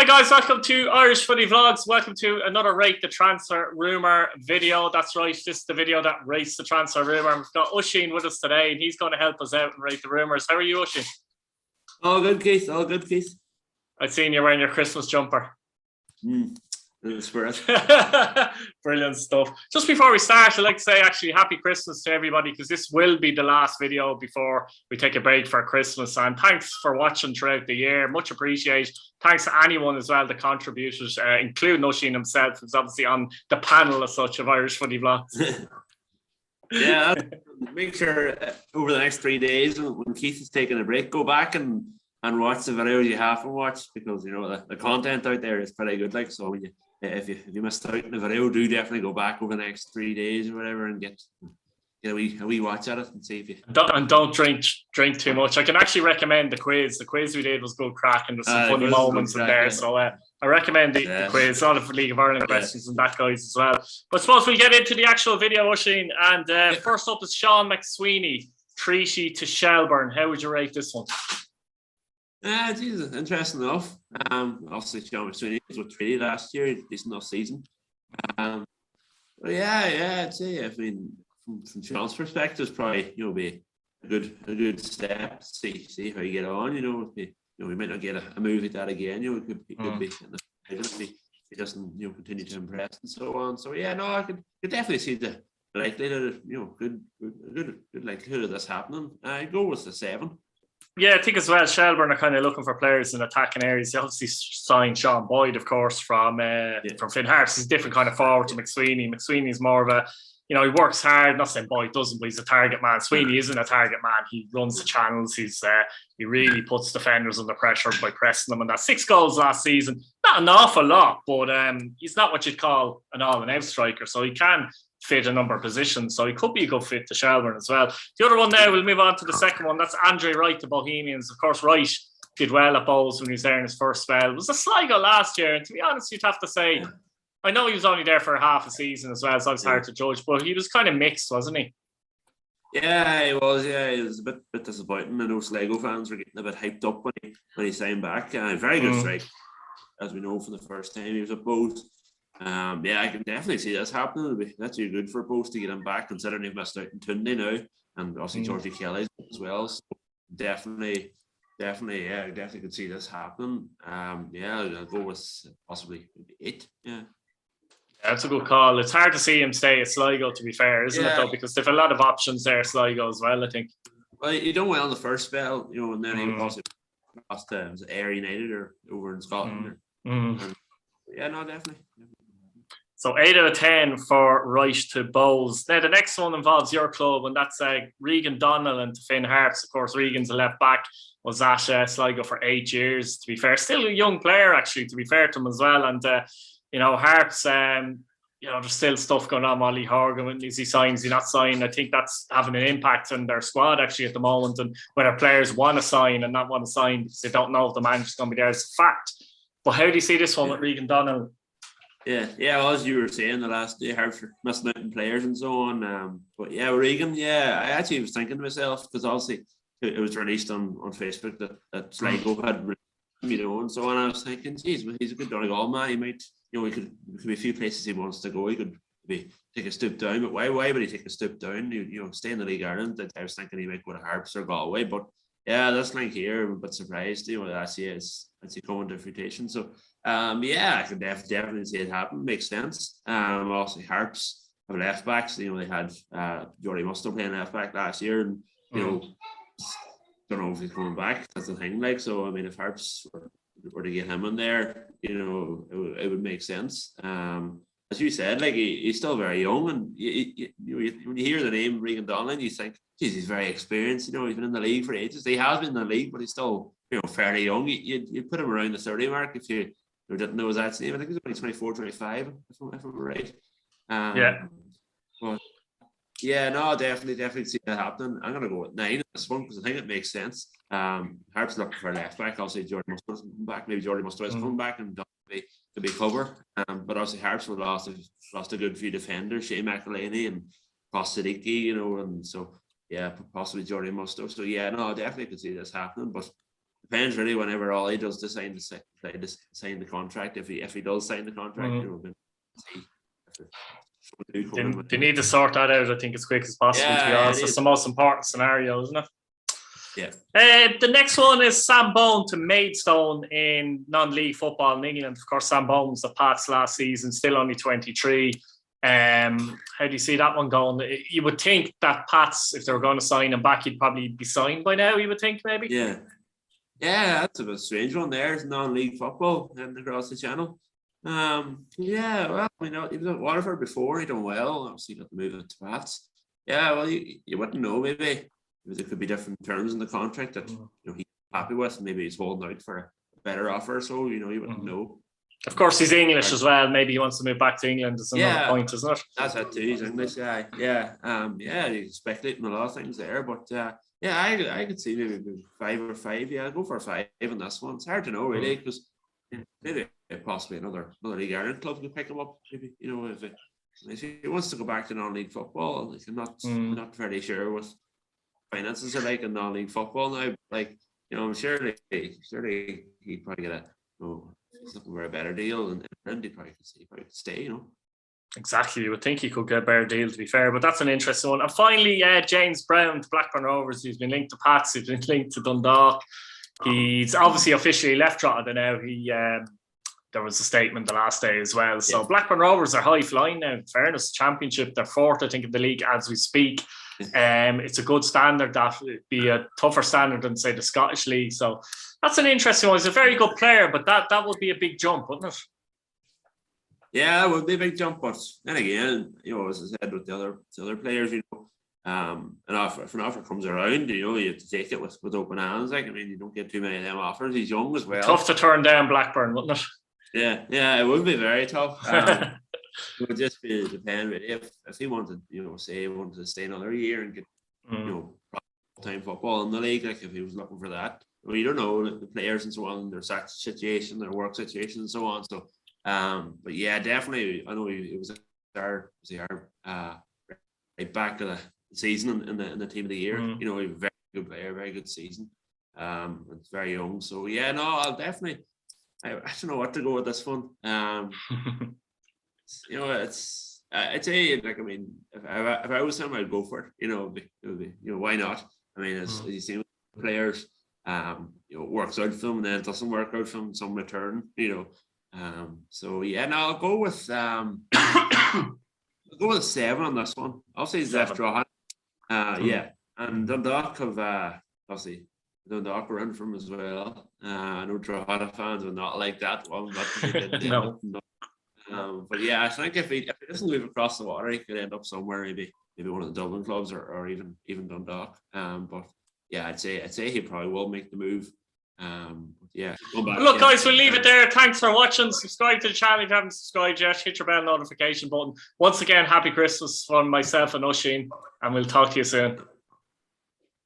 Hi guys, welcome to Irish Footy Vlogs. Welcome to another Rate the Transfer Rumour video. That's right, this is the video that rates the transfer rumour. We've got Oisín with us today and he's going to help us out and rate the rumours. How are you, Oisín? All good, Keith. All good, Keith. I've seen you wearing your Christmas jumper. In the spirit. Brilliant stuff. Just before we start, I'd like to say actually happy Christmas to everybody, because this will be the last video before we take a break for Christmas. And thanks for watching throughout the year. Much appreciated. Thanks to anyone as well that contributed, including Oisín himself, who's obviously on the panel as such of Irish Footy Vlogs. Yeah, make sure over the next 3 days when Keith is taking a break, go back and watch the videos you haven't watched, because you know the content out there is pretty good. Like, so when if you missed out on the video, do definitely go back over the next 3 days or whatever and get a wee watch at it and see if you don't drink too much. I can actually recommend the quiz. The quiz we did was good crack and there's some funny moments in there. Yeah. So I recommend the quiz. A lot of League of Ireland questions and that, guys, as well. But I suppose we'll get into the actual video, Oisín. And first up is Sean McSweeney, To Shelburne. How would you rate this one? Jesus, interesting enough. Obviously, Sean McSweeney was with Treaty last year, decent enough season. But yeah, I'd say, I mean, from Sean's perspective, it's probably be a good step. See how you get on. We might not get a move like that again. It could be if he doesn't continue to impress and so on. So yeah, no, I could definitely see the likelihood of good likelihood of this happening. I go with the 7. Yeah, I think as well, Shelburne are kind of looking for players in attacking areas. They obviously signed Sean Boyd, of course, from Finn Harps. He's a different kind of forward to McSweeney. McSweeney's more of a, he works hard. Not saying Boyd doesn't, but he's a target man. Sweeney isn't a target man. He runs the channels. He really puts defenders under pressure by pressing them. And that 6 goals last season, not an awful lot, but he's not what you'd call an all-and-out striker. So he can fit a number of positions, so he could be a good fit to Shelburne as well. The other one now, we'll move on to the second one. That's Andre Wright to Bohemians. Of course, Wright did well at Bohs when he was there in his first spell. It was a Sligo last year, and to be honest, you'd have to say, I know he was only there for half a season as well, so it's hard to judge, but he was kind of mixed, wasn't he? Yeah, he was. Yeah, it was a bit disappointing. I know Sligo fans were getting a bit hyped up when he signed back. Very good strike, as we know, from the first time he was at Bohs. Yeah, I can definitely see this happening. That's really good for Bohs to get him back, considering they've missed out on Tunde now, and obviously Georgie Kelly as well. So definitely, yeah, I definitely could see this happening. Yeah, I'll go with possibly 8. Yeah. That's a good call. It's hard to see him stay at Sligo, to be fair, isn't it, though? Because they've a lot of options there at Sligo as well, I think. Well, he done well in the first spell, and then he possibly lost to was it Ayr United or over in Scotland. Yeah, no, definitely. So 8 out of 10 for Wright to Bohs. Now the next one involves your club, and that's Regan Donelan to Finn Harps. Of course, Regan's a left back, was at Sligo for 8 years. To be fair, still a young player actually. To be fair to him as well, and Harps. There's still stuff going on. Molly Horgan, is he signed? Is he not signed? I think that's having an impact on their squad actually at the moment, and whether players want to sign and not want to sign because they don't know if the manager's going to be there is a fact. But how do you see this one with Regan Donelan? Yeah, well, as you were saying, the last day Harps were missing out on players and so on. But yeah, Regan, I actually was thinking to myself, because obviously it was released on Facebook that Sligo had, and so on. I was thinking, geez, well, he's a good Donegal man. He might, he could be a few places he wants to go. He could maybe take a step down, but why would he take a step down? Stay in the League of Ireland. I was thinking he might go to Harps or Galway, but yeah, this link here, I'm a bit surprised. Actually is coming to fruition. So I can definitely see it happen. Makes sense. Also Harps have left backs. They had Jordy Musto playing left back last year, and don't know if he's coming back. That's the thing. So I mean, if Harps were to get him in there, it would make sense. As you said, he's still very young, and when you hear the name Regan Donelan, you think, geez, he's very experienced. He's been in the league for ages. He has been in the league, but he's still fairly young. You put him around the 30 mark if you didn't know his name. I think he's only 24, 25, if I'm right. But yeah, no, definitely see that happening. I'm gonna go with 9 on this one because I think it makes sense. Harps looking for a left back. Obviously, Jordy Musto come back. Maybe Jordy Musto is coming back and to be cover. But obviously Harps would lost a good few defenders, Shane McElhaney and Ross and so yeah, possibly Jordy Musto. So yeah, no, I definitely could see this happening. But depends really whenever Ollie does decide to sign the contract. If he does sign the contract, you know, then see they need to sort that out, I think, as quick as possible, to be honest. It's the most important scenario, isn't it? Yeah. The next one is Sam Bone to Maidstone in non-league football in England. Of course, Sam Bone was the Pats last season, still only 23. How do you see that one going? You would think that Pats, if they were going to sign him back, he'd probably be signed by now, you would think, maybe? Yeah, that's a bit strange one there. It's non-league football and across the channel. Yeah, well, you know, he was at Waterford before, he done well. Obviously, got the move to Pats. Yeah, well, you wouldn't know, maybe there could be different terms in the contract that you know he's happy with. Maybe he's holding out for a better offer, so you know you wouldn't know. Of course, he's English as well. Maybe he wants to move back to England. Is another point, isn't it? That's it too. He's an English guy. Yeah, he's speculating a lot of things there, but yeah, I could see maybe 5 or 5. Yeah, I'll go for 5 in this one. It's hard to know really because maybe possibly another League Ireland club could pick him up. Maybe, you know, if he wants to go back to non-league football, I'm not very sure what finances are like in non-league football now. Like, you know, surely he'd probably get he's looking for a better deal, and he probably could stay. You know. Exactly, you would think he could get a better deal, to be fair, but that's an interesting one. And finally, James Brown to Blackburn Rovers. He's been linked to Pats. He's been linked to Dundalk. He's obviously officially left Drogheda now. There was a statement the last day as well. So Blackburn Rovers are high flying now. In fairness, Championship, they're 4th, I think, in the league as we speak. It's a good standard. That would be a tougher standard than, say, the Scottish League. So that's an interesting one. He's a very good player, but that would be a big jump, wouldn't it? Yeah, it would be a big jump, but then again, you know, as I said with the other players, you know, if an offer comes around, you know, you have to take it with open hands. Like, I mean, you don't get too many of them offers. He's young as well. Tough to turn down Blackburn, wouldn't it? Yeah, it would be very tough. It would just depend really if he wanted, you know, say he wanted to stay another year and get, you know, time football in the league. Like if he was looking for that, well, you don't know the players and so on, their situation, their work situation, and so on. So, but yeah, definitely, I know it was our right back to the season in the team of the year. You know, he was a very good player, very good season. It's very young, so yeah, no, I'll definitely. I don't know what to go with this one. You know, I'd say, like, I mean, if I was him, I'd go for it. You know, it would be, you know, why not? I mean, as you see with players, you know, it works out for them, and then it doesn't work out for them, some return. You know, so yeah, no, I'll go with 7 on this one. Obviously, he's left Drogheda. Yeah, and Dundalk have obviously. Dundalk are in from as well. I know Drogheda fans are not like that one, no. But yeah, I think if he doesn't move across the water, he could end up somewhere, maybe one of the Dublin clubs or even Dundalk. But yeah, I'd say he probably will make the move. Yeah. Look, guys, we'll leave it there. Thanks for watching. Subscribe to the channel if you haven't subscribed yet. Hit your bell notification button. Once again, happy Christmas from myself and Oisin, and we'll talk to you soon.